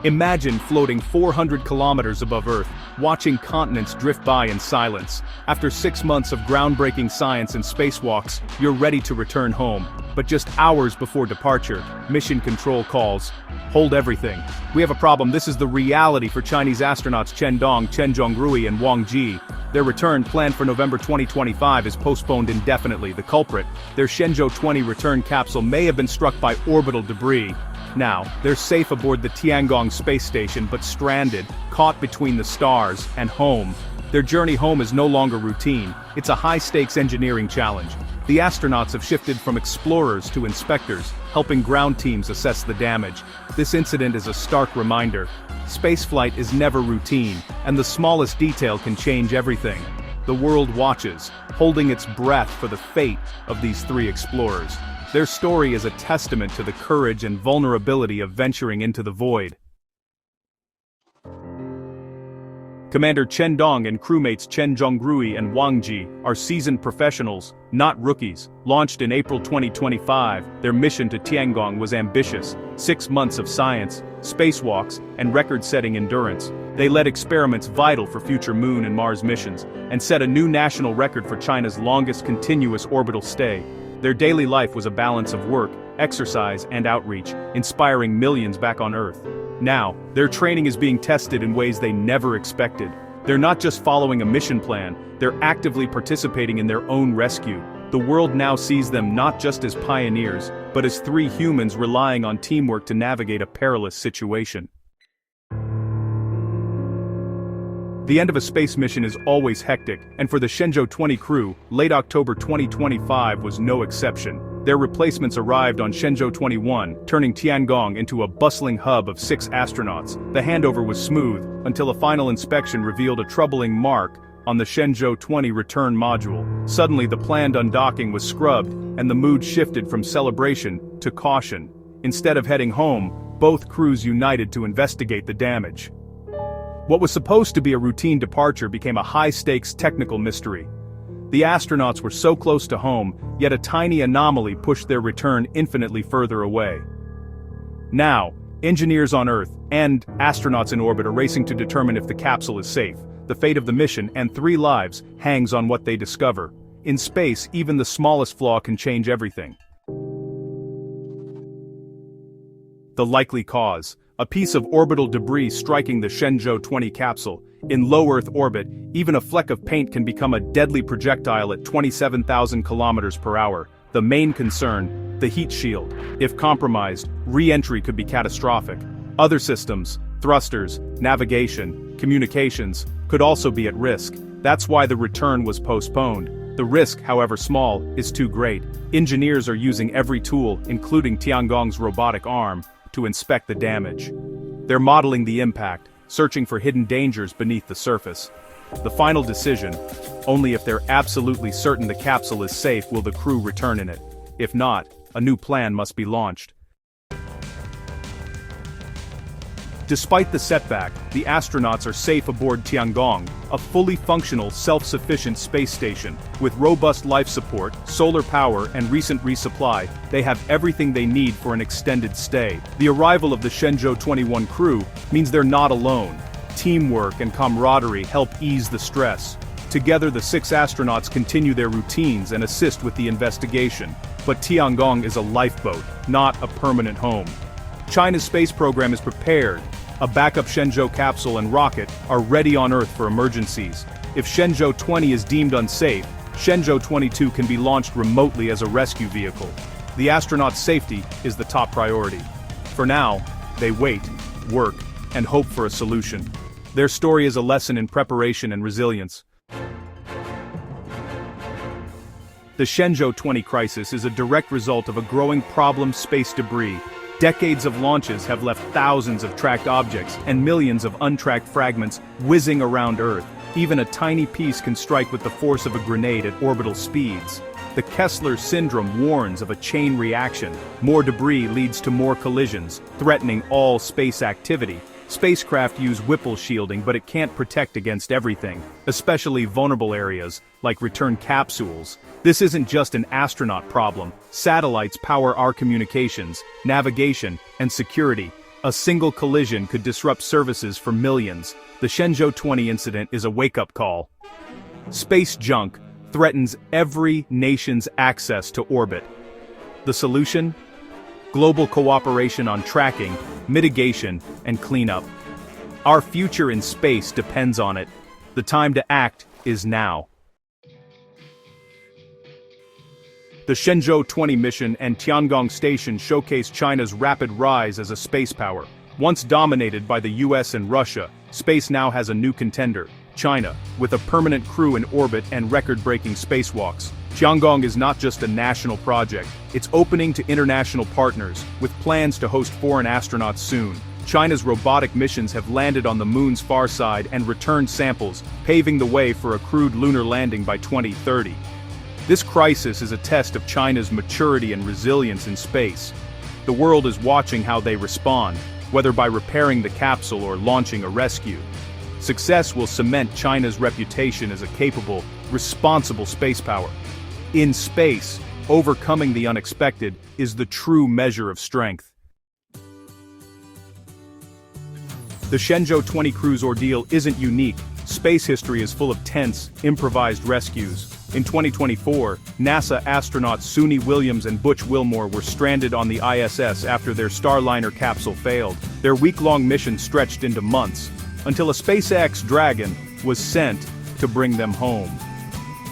Imagine floating 400 kilometers above Earth, watching continents drift by in silence. After 6 months of groundbreaking science and spacewalks, you're ready to return home. But just hours before departure, Mission Control calls. Hold everything. We have a problem. This is the reality for Chinese astronauts Chen Dong, Chen Zhongrui and Wang Ji. Their return, planned for November 2025, is postponed indefinitely. The culprit, their Shenzhou 20 return capsule, may have been struck by orbital debris. Now, they're safe aboard the Tiangong space station but stranded, caught between the stars and home. Their journey home is no longer routine. It's a high-stakes engineering challenge. The astronauts have shifted from explorers to inspectors, helping ground teams assess the damage. This incident is a stark reminder. Spaceflight is never routine, and the smallest detail can change everything. The world watches, holding its breath for the fate of these 3 explorers. Their story is a testament to the courage and vulnerability of venturing into the void. Commander Chen Dong and crewmates Chen Zhongrui and Wang Ji are seasoned professionals, not rookies. Launched in April 2025, their mission to Tiangong was ambitious: 6 months of science, spacewalks, and record-setting endurance. They led experiments vital for future Moon and Mars missions, and set a new national record for China's longest continuous orbital stay. Their daily life was a balance of work, exercise, and outreach, inspiring millions back on Earth. Now, their training is being tested in ways they never expected. They're not just following a mission plan, they're actively participating in their own rescue. The world now sees them not just as pioneers, but as 3 humans relying on teamwork to navigate a perilous situation. The end of a space mission is always hectic, and for the Shenzhou 20 crew, late October 2025 was no exception. Their replacements arrived on Shenzhou 21, turning Tiangong into a bustling hub of 6 astronauts. The handover was smooth, until a final inspection revealed a troubling mark on the Shenzhou 20 return module. Suddenly the planned undocking was scrubbed, and the mood shifted from celebration to caution. Instead of heading home, both crews united to investigate the damage. What was supposed to be a routine departure became a high-stakes technical mystery. The astronauts were so close to home, yet a tiny anomaly pushed their return infinitely further away. Now, engineers on Earth and astronauts in orbit are racing to determine if the capsule is safe. The fate of the mission and 3 lives hangs on what they discover. In space, even the smallest flaw can change everything. The likely cause: a piece of orbital debris striking the Shenzhou 20 capsule. In low Earth orbit, even a fleck of paint can become a deadly projectile at 27,000 kilometers per hour. The main concern: the heat shield. If compromised, re-entry could be catastrophic. Other systems, thrusters, navigation, communications, could also be at risk. That's why the return was postponed. The risk, however small, is too great. Engineers are using every tool, including Tiangong's robotic arm, to inspect the damage. They're modeling the impact, searching for hidden dangers beneath the surface. The final decision: only if they're absolutely certain the capsule is safe will the crew return in it. If not, a new plan must be launched. Despite the setback, the astronauts are safe aboard Tiangong, a fully functional, self-sufficient space station. With robust life support, solar power, and recent resupply, they have everything they need for an extended stay. The arrival of the Shenzhou 21 crew means they're not alone. Teamwork and camaraderie help ease the stress. Together, the 6 astronauts continue their routines and assist with the investigation. But Tiangong is a lifeboat, not a permanent home. China's space program is prepared. A backup Shenzhou capsule and rocket are ready on Earth for emergencies. If Shenzhou 20 is deemed unsafe, Shenzhou 22 can be launched remotely as a rescue vehicle. The astronauts' safety is the top priority. For now, they wait, work, and hope for a solution. Their story is a lesson in preparation and resilience. The Shenzhou 20 crisis is a direct result of a growing problem: space debris. Decades of launches have left thousands of tracked objects and millions of untracked fragments whizzing around Earth. Even a tiny piece can strike with the force of a grenade at orbital speeds. The Kessler syndrome warns of a chain reaction. More debris leads to more collisions, threatening all space activity. Spacecraft use Whipple shielding, but it can't protect against everything, especially vulnerable areas, like return capsules. This isn't just an astronaut problem. Satellites power our communications, navigation, and security. A single collision could disrupt services for millions. The Shenzhou 20 incident is a wake-up call. Space junk threatens every nation's access to orbit. The solution? Global cooperation on tracking, mitigation, and cleanup. Our future in space depends on it. The time to act is now. The Shenzhou 20 mission and Tiangong Station showcase China's rapid rise as a space power. Once dominated by the US and Russia, space now has a new contender, China, with a permanent crew in orbit and record-breaking spacewalks. Tiangong is not just a national project, it's opening to international partners, with plans to host foreign astronauts soon. China's robotic missions have landed on the moon's far side and returned samples, paving the way for a crewed lunar landing by 2030. This crisis is a test of China's maturity and resilience in space. The world is watching how they respond, whether by repairing the capsule or launching a rescue. Success will cement China's reputation as a capable, responsible space power. In space, overcoming the unexpected is the true measure of strength. The Shenzhou 20 crew's ordeal isn't unique. Space history is full of tense, improvised rescues. In 2024, NASA astronauts Suni Williams and Butch Wilmore were stranded on the ISS after their Starliner capsule failed. Their week-long mission stretched into months, until a SpaceX Dragon was sent to bring them home.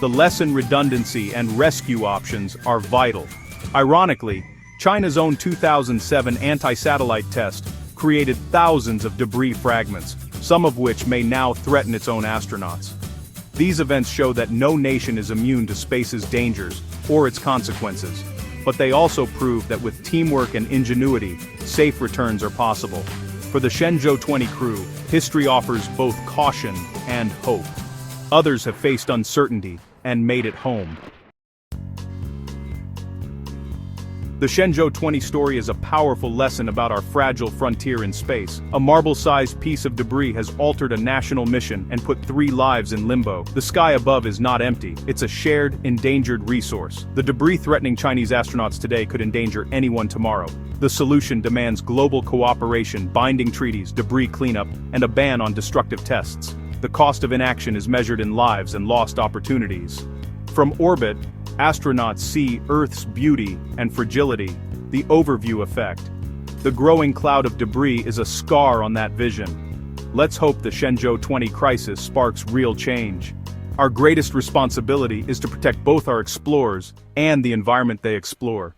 The lesson: redundancy and rescue options are vital. Ironically, China's own 2007 anti-satellite test created thousands of debris fragments, some of which may now threaten its own astronauts. These events show that no nation is immune to space's dangers or its consequences, but they also prove that with teamwork and ingenuity, safe returns are possible. For the Shenzhou 20 crew, history offers both caution and hope. Others have faced uncertainty and made it home. The Shenzhou 20 story is a powerful lesson about our fragile frontier in space. A marble-sized piece of debris has altered a national mission and put 3 lives in limbo. The sky above is not empty, it's a shared, endangered resource. The debris threatening Chinese astronauts today could endanger anyone tomorrow. The solution demands global cooperation, binding treaties, debris cleanup, and a ban on destructive tests. The cost of inaction is measured in lives and lost opportunities. From orbit, astronauts see Earth's beauty and fragility, the overview effect. The growing cloud of debris is a scar on that vision. Let's hope the Shenzhou 20 crisis sparks real change. Our greatest responsibility is to protect both our explorers and the environment they explore.